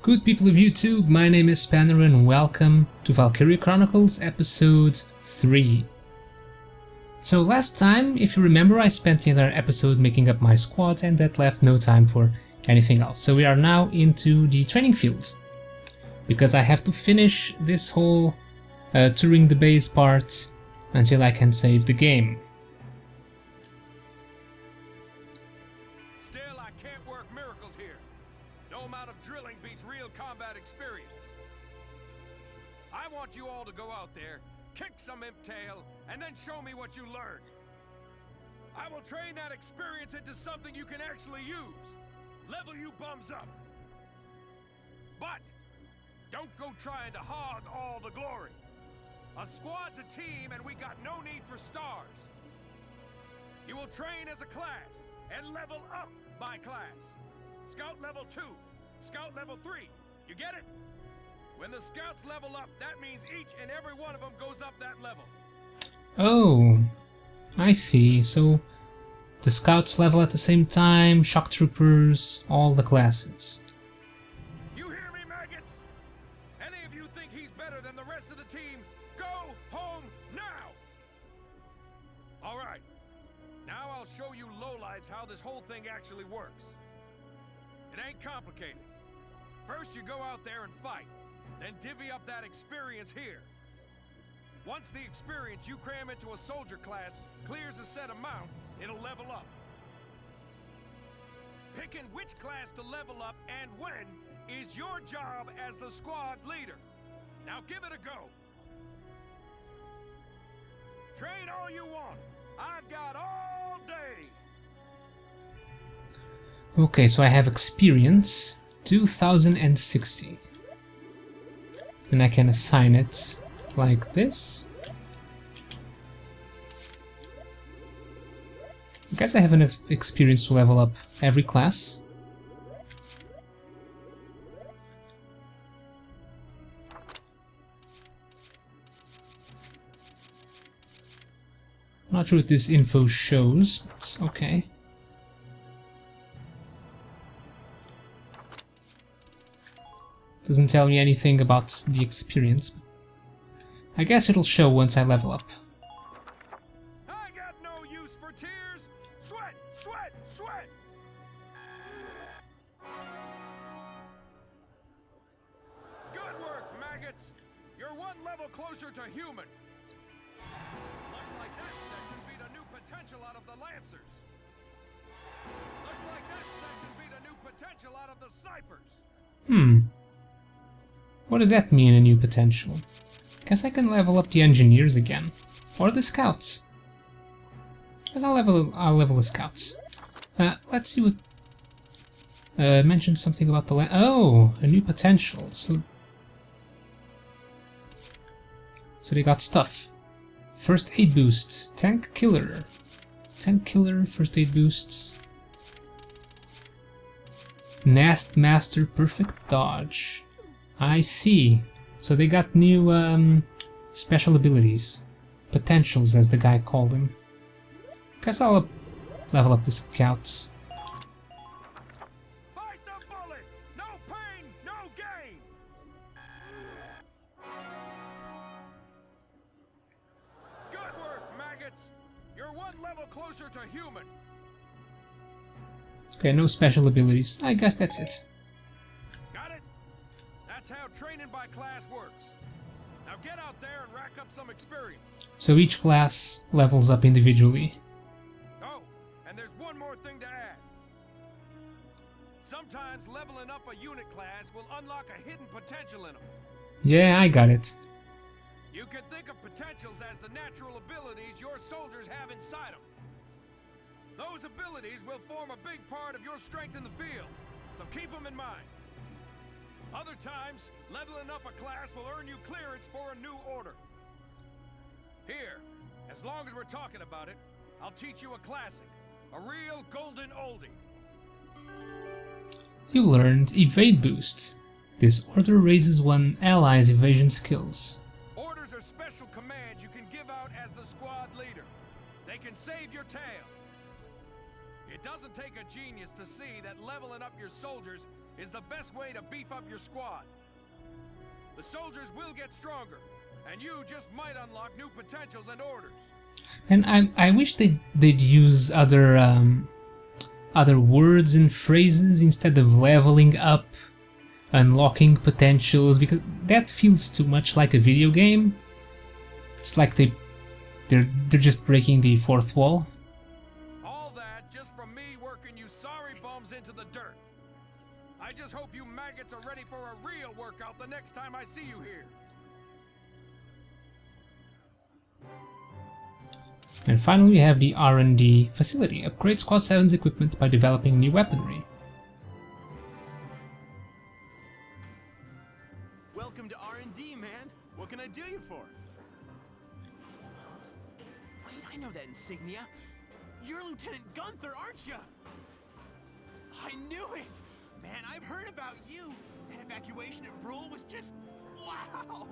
Good people of YouTube, my name is Spanner and welcome to Valkyria Chronicles episode 3. So last time, if you remember, I spent the entire episode making up my squad and that left no time for anything else. So we are now into the training field, because I have to finish this whole touring the base part until I can save the game. Still, I can't work miracles here. No amount of drilling beats real combat experience. I want you all to go out there, kick some imp tail, and then show me what you learned. I will train that experience into something you can actually use. Level you bums up. But don't go trying to hog all the glory. A squad's a team and we got no need for stars. You will train as a class and level up by class. Scout level 2, Scout level 3. You get it? When the scouts level up, that means each and every one of them goes up that level. Oh, I see. So the scouts level at the same time, shock troopers, all the classes. You hear me, maggots? Any of you think he's better than the rest of the team? Go home now! Alright, now I'll show you lowlights how this whole thing actually works. It ain't complicated. First you go out there and fight, then divvy up that experience here. Once the experience you cram into a soldier class clears a set amount, it'll level up. Picking which class to level up and when is your job as the squad leader. Now give it a go. Train all you want. I've got all day. Okay, so I have experience 2060. And I can assign it like this. I guess I have enough experience to level up every class. Not sure what this info shows, but okay. Doesn't tell me anything about the experience. I guess it'll show once I level up. I got no use for tears. Sweat, sweat, sweat. Good work, maggots. You're one level closer to human. Looks like that section beat a new potential out of the Lancers. Looks like that section beat a new potential out of the snipers. What does that mean, a new potential? Guess I can level up the engineers again. Or the scouts. Guess I'll level the scouts. Let's see what... mentioned something about the oh, a new potential. So they got stuff. First aid boost. Tank killer. Tank killer, first aid boosts. Nast master, perfect dodge. I see. So they got new special abilities. Potentials, as the guy called them. Guess I'll level up the scouts. Bite the bullet! No pain, no gain! Good work, maggots! You're one level closer to human. Okay, no special abilities. I guess that's it. Got it? That's how training by class works. Now get out there and rack up some experience. So each class levels up individually. Oh, and there's one more thing to add. Sometimes leveling up a unit class will unlock a hidden potential in them. Yeah, I got it. You can think of potentials as the natural abilities your soldiers have inside them. Those abilities will form a big part of your strength in the field, so keep them in mind. Other times, leveling up a class will earn you clearance for a new order. Here, as long as we're talking about it, I'll teach you a classic, a real golden oldie. You learned Evade Boost. This order raises one ally's evasion skills. Orders are special commands you can give out as the squad leader. They can save your tail. It doesn't take a genius to see that leveling up your soldiers is the best way to beef up your squad. The soldiers will get stronger, and you just might unlock new potentials and orders. And I wish they'd use other words and phrases instead of leveling up, unlocking potentials, because that feels too much like a video game. It's like they're just breaking the fourth wall. All that just from me working you sorry bums into the dirt. I just hope you maggots are ready for a real workout the next time I see you here. And finally we have the R&D facility. Upgrade Squad 7's equipment by developing new weaponry. Welcome to R&D, man. What can I do you for? Wait, I know that insignia. You're Lieutenant Gunther, aren't you? I knew it! Man, I've heard about you. That evacuation at Rule was just... wow!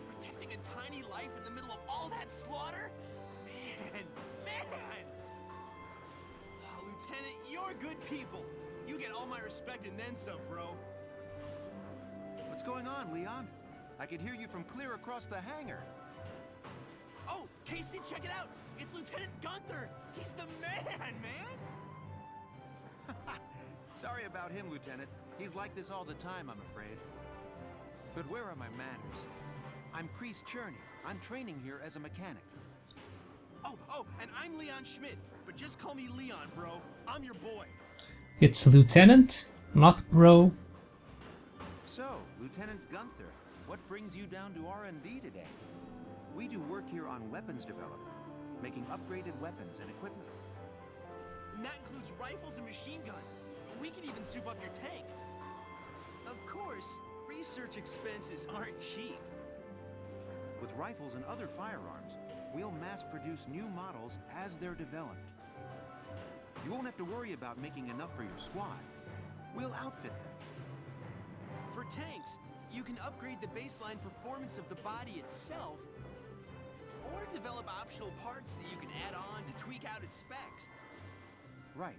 Protecting a tiny life in the middle of all that slaughter? Man! Oh, Lieutenant, you're good people. You get all my respect and then some, bro. What's going on, Leon? I could hear you from clear across the hangar. Oh, Casey, check it out! It's Lieutenant Gunther! He's the man! Sorry about him, Lieutenant. He's like this all the time, I'm afraid. But where are my manners? I'm Priest Cherney. I'm training here as a mechanic. Oh, and I'm Leon Schmidt, but just call me Leon, bro. I'm your boy. It's Lieutenant, not bro. So, Lieutenant Gunther, what brings you down to R&D today? We do work here on weapons development, making upgraded weapons and equipment. And that includes rifles and machine guns. We can even soup up your tank. Of course, research expenses aren't cheap. With rifles and other firearms, we'll mass-produce new models as they're developed. You won't have to worry about making enough for your squad. We'll outfit them. For tanks, you can upgrade the baseline performance of the body itself, or develop optional parts that you can add on to tweak out its specs. Right.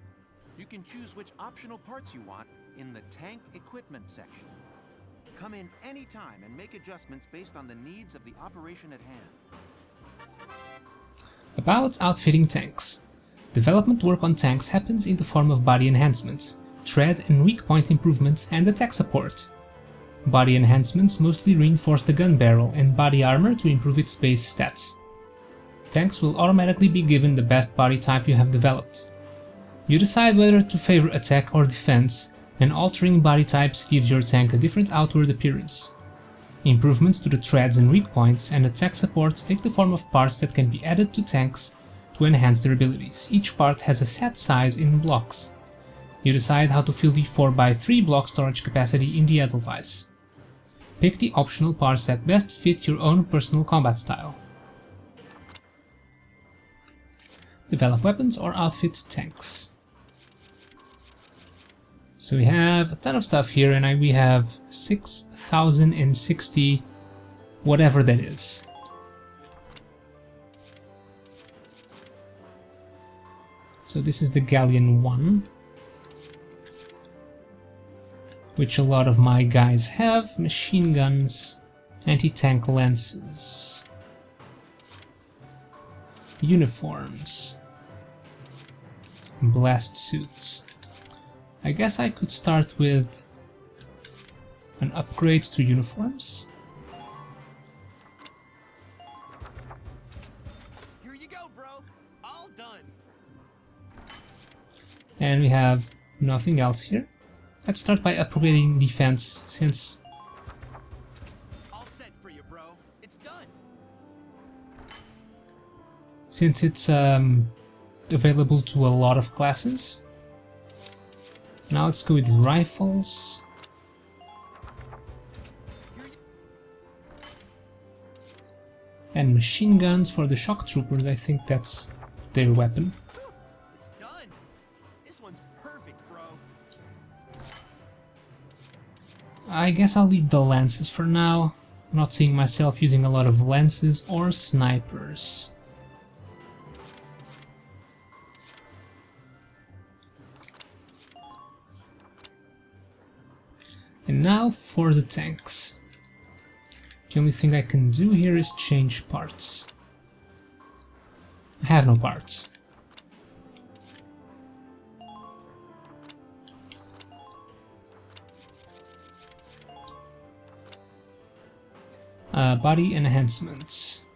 You can choose which optional parts you want in the tank equipment section. Come in any time and make adjustments based on the needs of the operation at hand. About outfitting tanks. Development work on tanks happens in the form of body enhancements, tread and weak point improvements, and attack support. Body enhancements mostly reinforce the gun barrel and body armor to improve its base stats. Tanks will automatically be given the best body type you have developed. You decide whether to favor attack or defense, and altering body types gives your tank a different outward appearance. Improvements to the treads and weak points and attack support take the form of parts that can be added to tanks to enhance their abilities. Each part has a set size in blocks. You decide how to fill the 4x3 block storage capacity in the Edelweiss. Pick the optional parts that best fit your own personal combat style. Develop weapons or outfit tanks. So we have a ton of stuff here, and we have 6,060 whatever that is. So this is the Galleon 1, which a lot of my guys have. Machine guns, anti-tank lances, uniforms, blast suits. I guess I could start with an upgrade to uniforms. Here you go, bro. All done. And we have nothing else here. Let's start by upgrading defense, since All set for you, bro. It's done. it's available to a lot of classes. Now let's go with rifles. And machine guns for the shock troopers. I think that's their weapon. It's done. This one's perfect, bro. I guess I'll leave the lances for now. I'm not seeing myself using a lot of lances or snipers. And now for the tanks. The only thing I can do here is change parts. I have no parts. Body enhancements.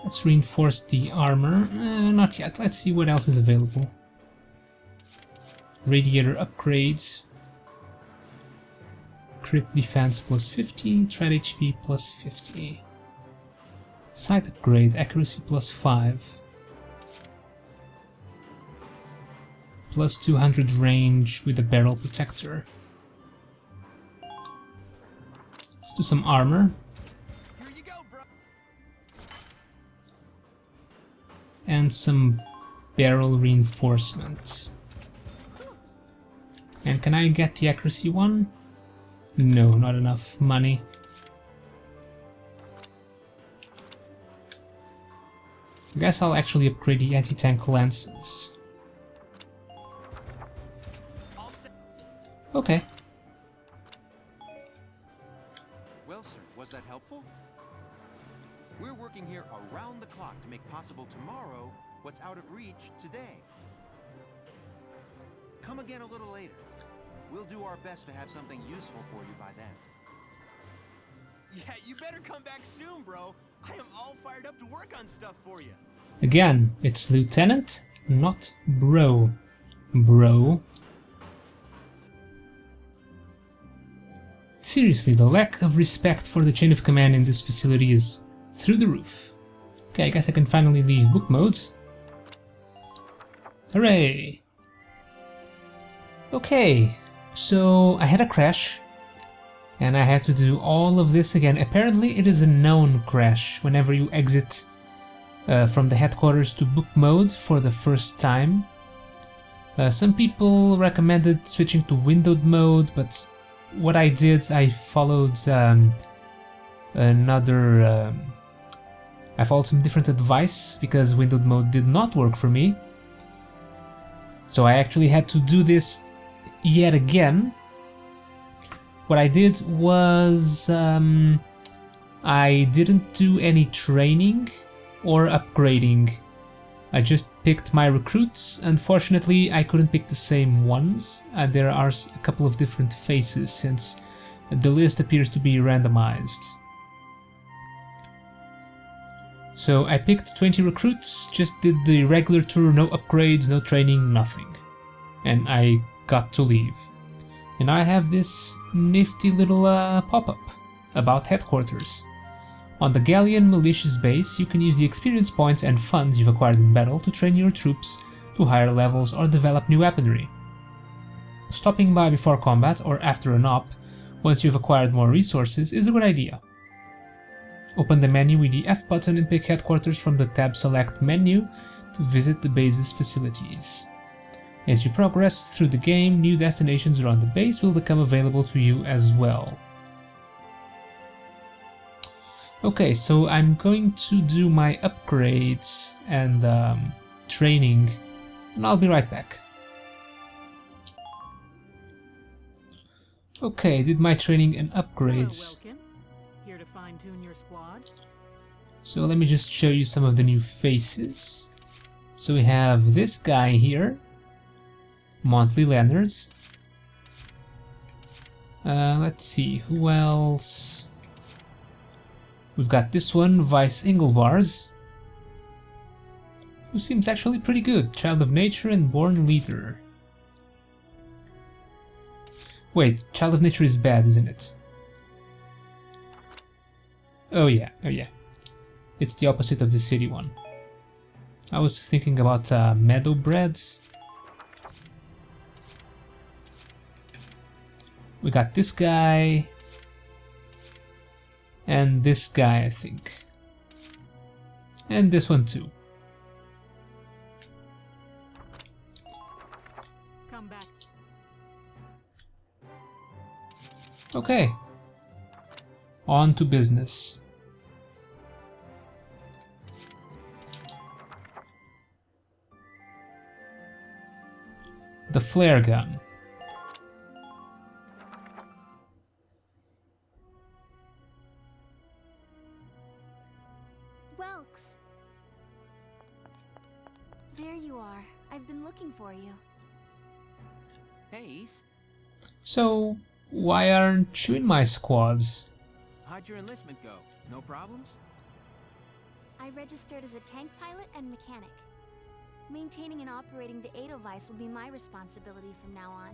Let's reinforce the armor. Not yet. Let's see what else is available. Radiator upgrades. Crit defense plus 50, threat HP plus 50. Sight upgrade, accuracy plus 5. Plus 200 range with a barrel protector. Let's do some armor. Here you go, bro. And some barrel reinforcement. And can I get the accuracy one? No, not enough money. I guess I'll actually upgrade the anti-tank lances. Okay. Well, sir, was that helpful? We're working here around the clock to make possible tomorrow what's out of reach today. Come again a little later. We'll do our best to have something useful for you by then. Yeah, you better come back soon, bro. I am all fired up to work on stuff for you. Again, it's Lieutenant, not Bro. Bro. Seriously, the lack of respect for the chain of command in this facility is through the roof. Okay, I guess I can finally leave book mode. Hooray! Okay, so I had a crash, and I had to do all of this again. Apparently it is a known crash whenever you exit from the headquarters to book mode for the first time. Some people recommended switching to windowed mode, but what I did, I followed I followed some different advice because windowed mode did not work for me. So I actually had to do this yet again. What I did was I didn't do any training or upgrading. I just picked my recruits. Unfortunately, I couldn't pick the same ones. There are a couple of different faces since the list appears to be randomized. So I picked 20 recruits, just did the regular tour, no upgrades, no training, nothing. And I got to leave. And I have this nifty little pop-up about headquarters. On the Galleon Militia's base, you can use the experience points and funds you've acquired in battle to train your troops to higher levels or develop new weaponry. Stopping by before combat or after an op, once you've acquired more resources, is a good idea. Open the menu with the F button and pick headquarters from the tab Select menu to visit the base's facilities. As you progress through the game, new destinations around the base will become available to you as well. Okay, so I'm going to do my upgrades and training, and I'll be right back. Okay, did my training and upgrades. Hello, Welkin. Here to fine-tune your squad? So let me just show you some of the new faces. So we have this guy here, Monthly Leonards. Let's see, who else? We've got this one, Vice Inglebars, who seems actually pretty good. Child of Nature and Born Leader. Wait, Child of Nature is bad, isn't it? Oh yeah. It's the opposite of the city one. I was thinking about Meadowbreads. We got this guy. And this guy, I think. And this one too. Come back. Okay. On to business. The flare gun. Hey, East. So, why aren't you in my squads? How'd your enlistment go? No problems? I registered as a tank pilot and mechanic. Maintaining and operating the Edelweiss will be my responsibility from now on.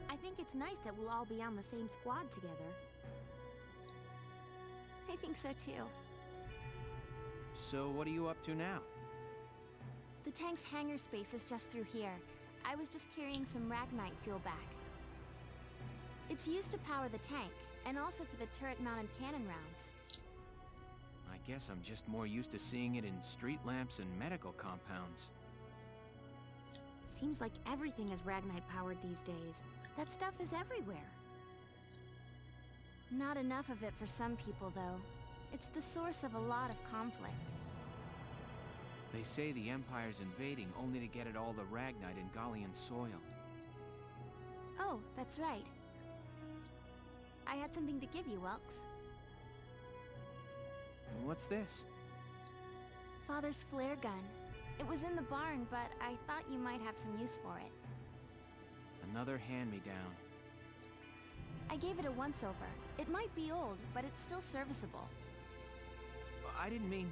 I think it's nice that we'll all be on the same squad together. I think so too. So what are you up to now? The tank's hangar space is just through here. I was just carrying some Ragnite fuel back. It's used to power the tank, and also for the turret-mounted cannon rounds. I guess I'm just more used to seeing it in street lamps and medical compounds. Seems like everything is Ragnite-powered these days. That stuff is everywhere. Not enough of it for some people, though. It's the source of a lot of conflict. They say the Empire's invading only to get at all the Ragnite in Gallian soil. Oh, that's right. I had something to give you, Welks. What's this? Father's flare gun. It was in the barn, but I thought you might have some use for it. Another hand-me-down. I gave it a once-over. It might be old, but it's still serviceable. I didn't mean...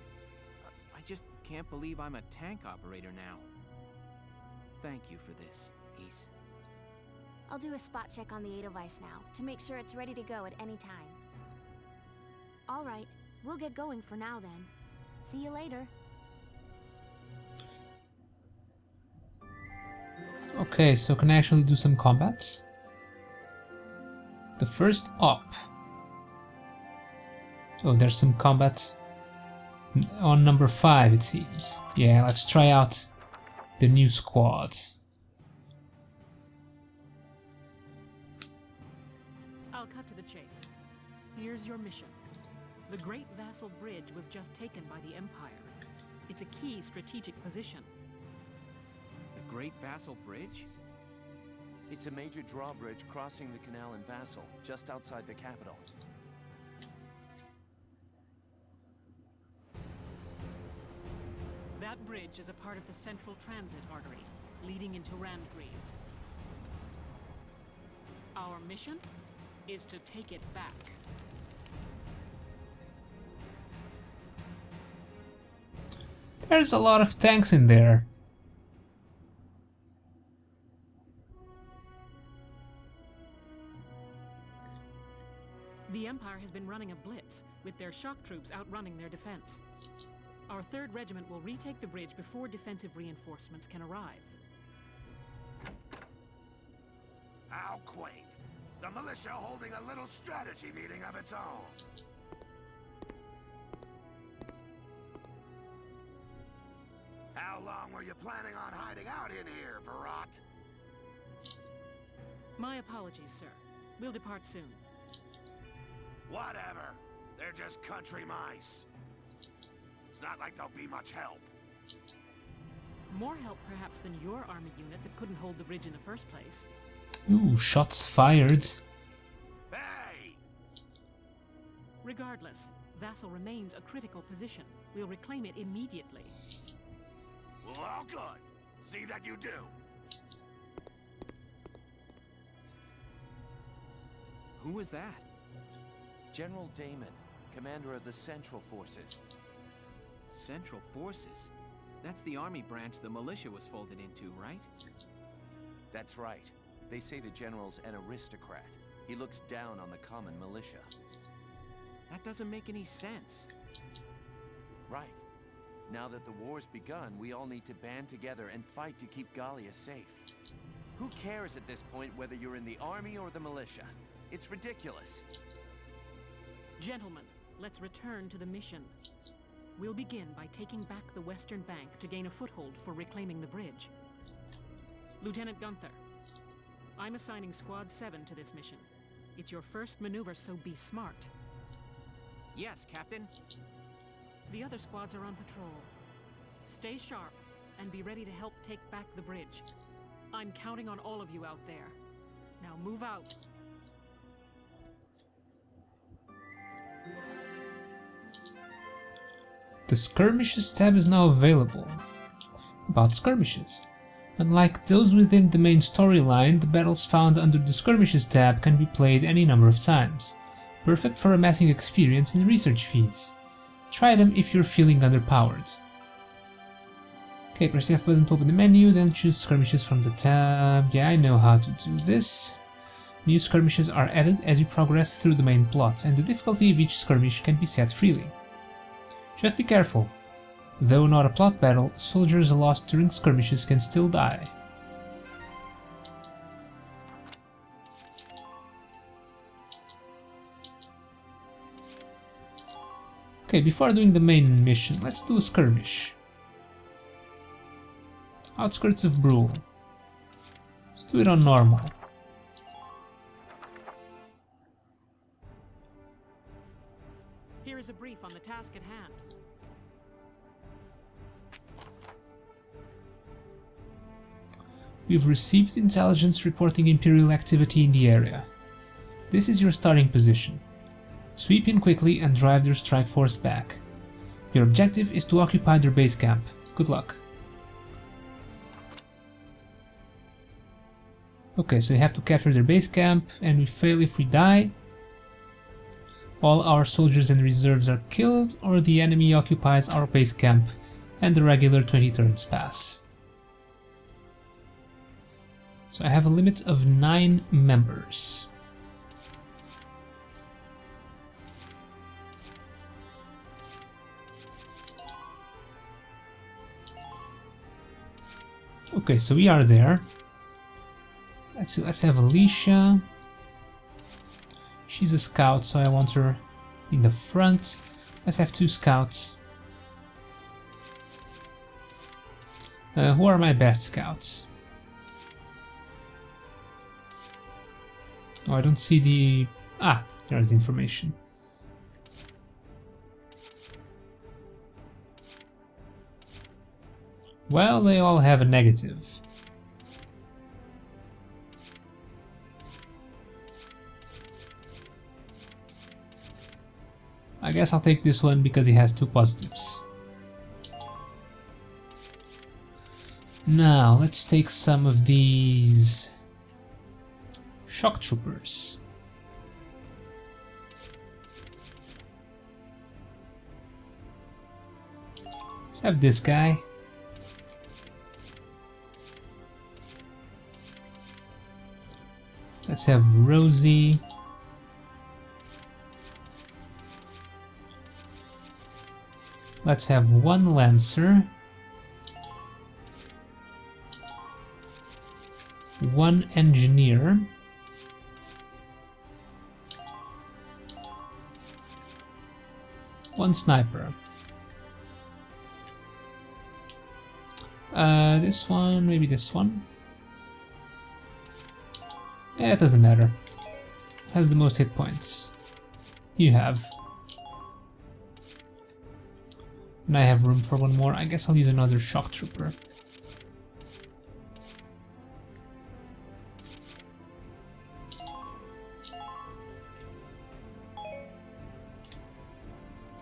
I just can't believe I'm a tank operator now. Thank you for this, East. I'll do a spot check on the Edelweiss now, to make sure it's ready to go at any time. All right, we'll get going for now then. See you later. Okay, so can I actually do some combats? The first op. Oh, there's some combats on number 5, it seems. Yeah, let's try out the new squads. I'll cut to the chase. Here's your mission. The Great Vassal Bridge was just taken by the Empire. It's a key strategic position. The Great Vassal Bridge? It's a major drawbridge crossing the canal in Vassal, just outside the capital. That bridge is a part of the Central Transit Artery, leading into Randgreaves. Our mission is to take it back. There's a lot of tanks in there. The Empire has been running a blitz, with their shock troops outrunning their defense. Our 3rd Regiment will retake the bridge before defensive reinforcements can arrive. How quaint. The militia holding a little strategy meeting of its own. How long were you planning on hiding out in here, Verrot? My apologies, sir. We'll depart soon. Whatever. They're just country mice. It's not like they'll be much help. More help, perhaps, than your army unit that couldn't hold the bridge in the first place. Ooh, shots fired. Hey! Regardless, Vassal remains a critical position. We'll reclaim it immediately. Well, all good. See that you do. Who was that? General Damon, commander of the Central Forces. Central Forces? That's the army branch the militia was folded into, right? That's right. They say the general's an aristocrat. He looks down on the common militia. That doesn't make any sense. Right. Now that the war's begun, we all need to band together and fight to keep Gallia safe. Who cares at this point whether you're in the army or the militia? It's ridiculous. Gentlemen, let's return to the mission. We'll begin by taking back the western bank to gain a foothold for reclaiming the bridge. Lieutenant Gunther, I'm assigning Squad 7 to this mission. It's your first maneuver, so be smart. Yes, Captain. The other squads are on patrol. Stay sharp and be ready to help take back the bridge. I'm counting on all of you out there. Now move out. The Skirmishes tab is now available. About skirmishes. Unlike those within the main storyline, the battles found under the Skirmishes tab can be played any number of times, perfect for amassing experience and research fees. Try them if you're feeling underpowered. Okay, press the F button to open the menu, then choose Skirmishes from the tab. Yeah, I know how to do this. New skirmishes are added as you progress through the main plot, and the difficulty of each skirmish can be set freely. Just be careful. Though not a plot battle, soldiers lost during skirmishes can still die. Okay, before doing the main mission, let's do a skirmish. Outskirts of Brule. Let's do it on normal. Here is a brief on the task at hand. We've received intelligence reporting Imperial activity in the area. This is your starting position. Sweep in quickly and drive their strike force back. Your objective is to occupy their base camp. Good luck. Okay, so we have to capture their base camp, and we fail if we die. All our soldiers and reserves are killed, or the enemy occupies our base camp and the regular 20 turns pass. So I have a limit of 9 members. Okay, so we are there. Let's see, let's have Alicia. She's a scout, so I want her in the front. Let's have 2 scouts. Who are my best scouts? Oh, I don't see the... Ah, there's the information. Well, they all have a negative. I guess I'll take this one because he has 2 positives. Now, let's take some of these shock troopers. Let's have this guy. Let's have Rosie. Let's have 1 Lancer. 1 Engineer. One Sniper. This one, maybe this one. Yeah, it doesn't matter. Has the most hit points. You have. And I have room for 1 more. I guess I'll use another shock trooper.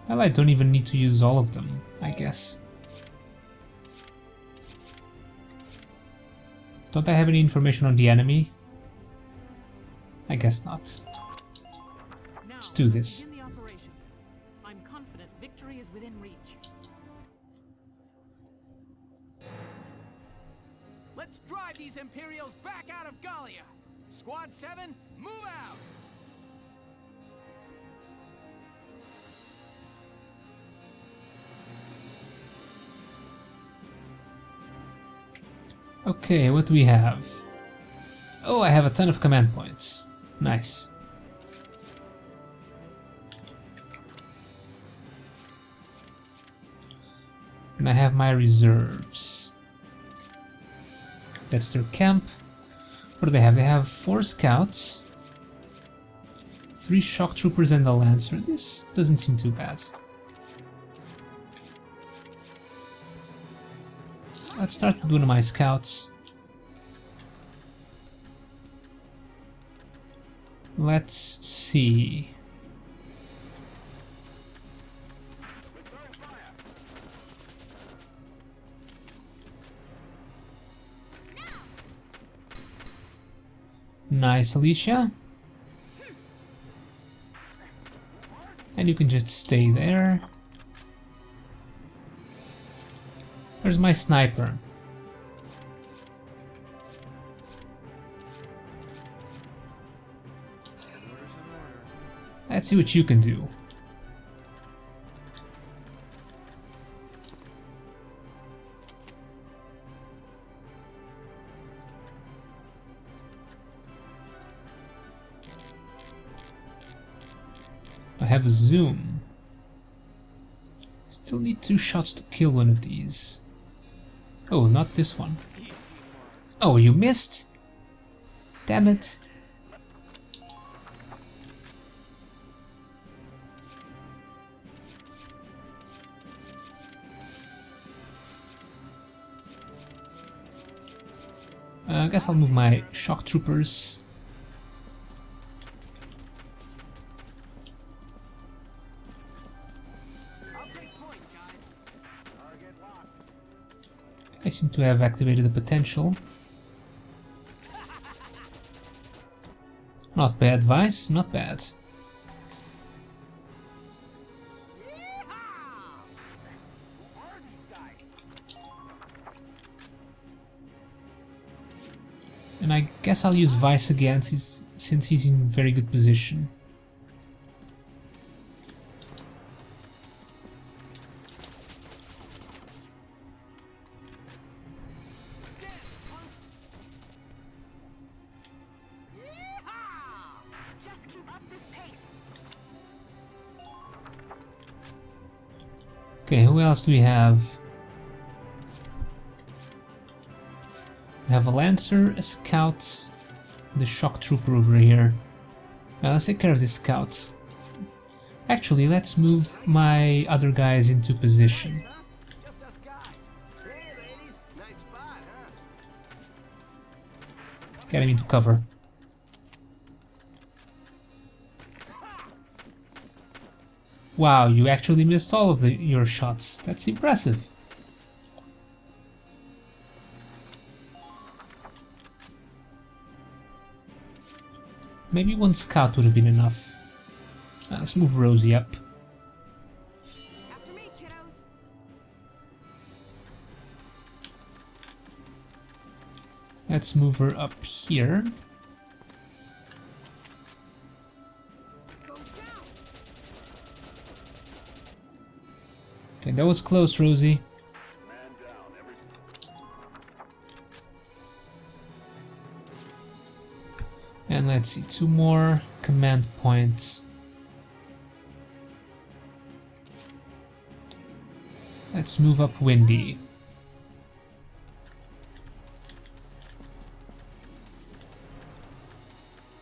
Well, I don't even need to use all of them, I guess. Don't I have any information on the enemy? I guess not. Let's do this. Begin the operation. I'm confident victory is within reach. Let's drive these Imperials back out of Gallia! Squad 7, move out! Okay, what do we have? Oh, I have a ton of command points. Nice. And I have my reserves. That's their camp. What do they have? They have 4 scouts, 3 shock troopers and a lancer. This doesn't seem too bad. Let's start with one of my scouts. Let's see. Nice, Alicia. And you can just stay there. Where's my sniper? Let's see what you can do. I have a zoom. Still need 2 shots to kill one of these. Oh, not this one. Oh, you missed? Damn it. I guess I'll move my shock troopers. I seem to have activated the potential. Not bad, Vice, not bad. And I guess I'll use Vice again since he's in very good position. Okay, who else do we have? We have a Lancer, a Scout, the Shock Trooper over here. Let's take care of this Scout. Actually, let's move my other guys into position. Get him into cover. Wow, you actually missed all of your shots. That's impressive. Maybe 1 scout would have been enough. Let's move Rosie up. After me, kiddos. Let's move her up here. Okay, that was close, Rosie. And let's see, 2 more command points. Let's move up Windy.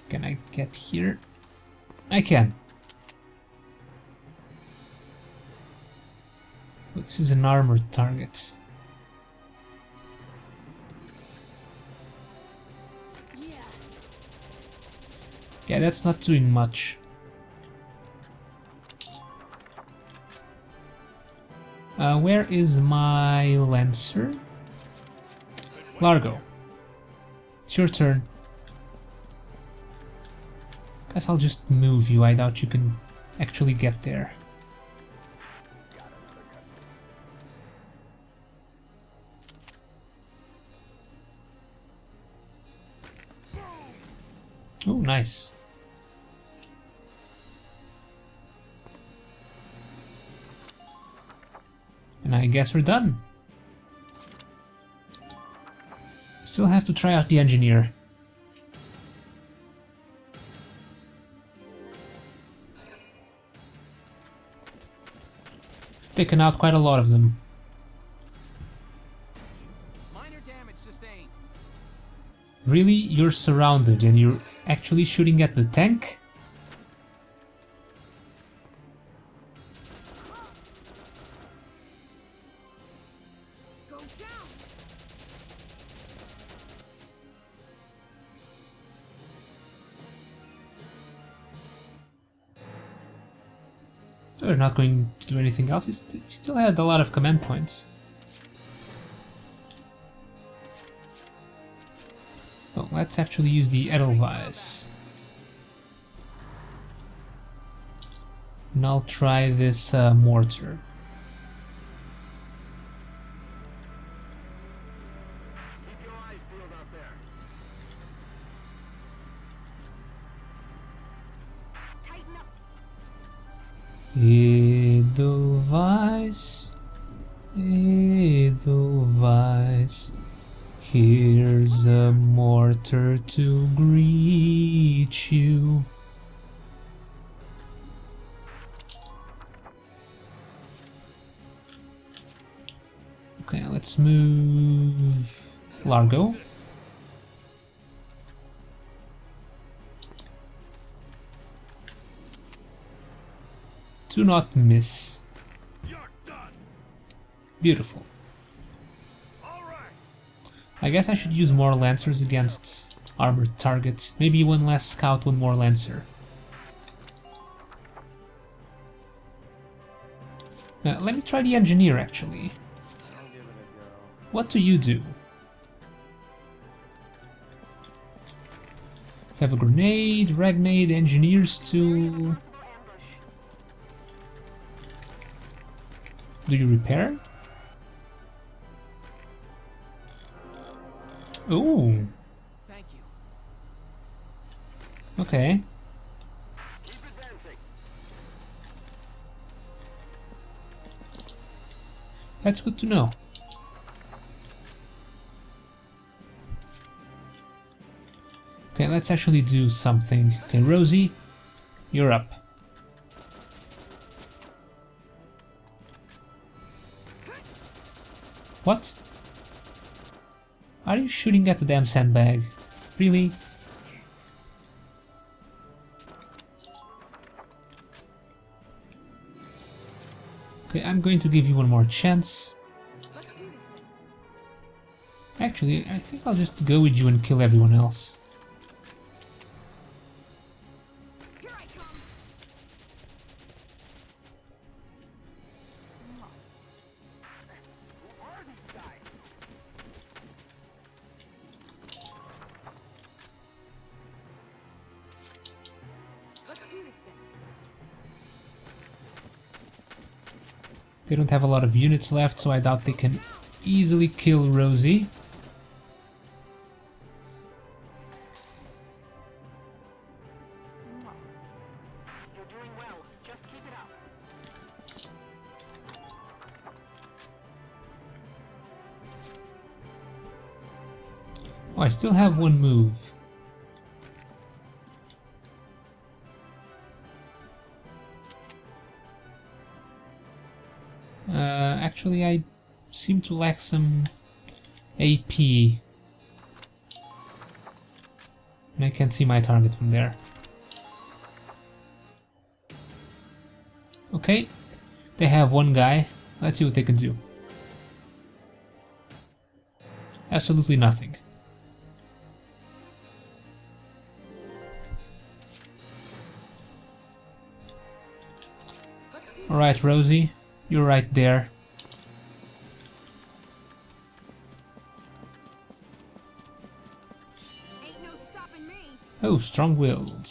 Can I get here? I can. Oh, this is an armored target. Yeah, that's not doing much. Where is my Lancer? Largo. It's your turn. Guess I'll just move you. I doubt you can actually get there. Oh, nice. And I guess we're done. Still have to try out the engineer. Taken out quite a lot of them. Minor damage sustained. Really? You're surrounded and you're actually shooting at the tank? Go down. We're not going to do anything else. He still had a lot of command points. Oh, let's actually use the Edelweiss. And I'll try this mortar. Edelweiss, Edelweiss, here's a mortar to greet you. Okay, let's move Largo. Do not miss. Beautiful. I guess I should use more Lancers against armored targets. Maybe one less Scout, one more Lancer. Let me try the Engineer, actually. What do you do? Have a grenade, Ragnade, Engineers too. Do you repair? Ooh. Thank you. Okay. That's good to know. Okay, let's actually do something. Okay, Rosie, you're up. What? Are you shooting at the damn sandbag? Really? Okay, I'm going to give you one more chance. Actually, I think I'll just go with you and kill everyone else. They don't have a lot of units left, so I doubt they can easily kill Rosie. You're doing well. Just keep it up. Oh, I still have one move. Actually, I seem to lack some AP. And I can't see my target from there. Okay, they have one guy. Let's see what they can do. Absolutely nothing. Alright, Rosie, you're right there. Ain't no stopping me. Oh, strong-willed.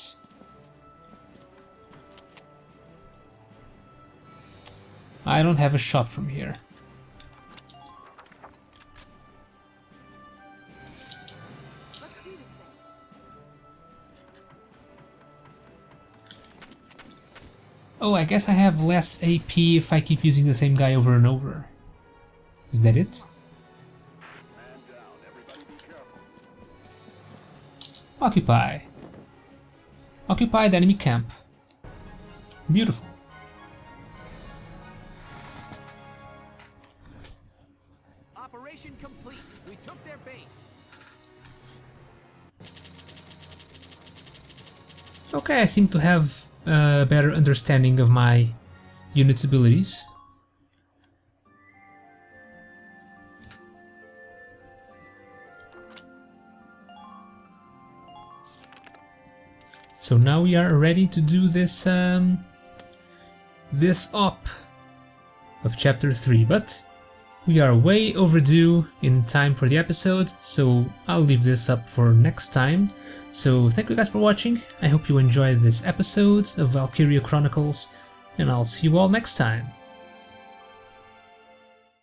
I don't have a shot from here. Let's do this thing. Oh, I guess I have less AP if I keep using the same guy over and over. Is that it? Occupy. Occupy the enemy camp. Beautiful. Operation complete. We took their base. Okay, I seem to have a better understanding of my unit's abilities. So now we are ready to do this this op of chapter 3, but we are way overdue in time for the episode, so I'll leave this up for next time. So thank you guys for watching, I hope you enjoyed this episode of Valkyria Chronicles, and I'll see you all next time.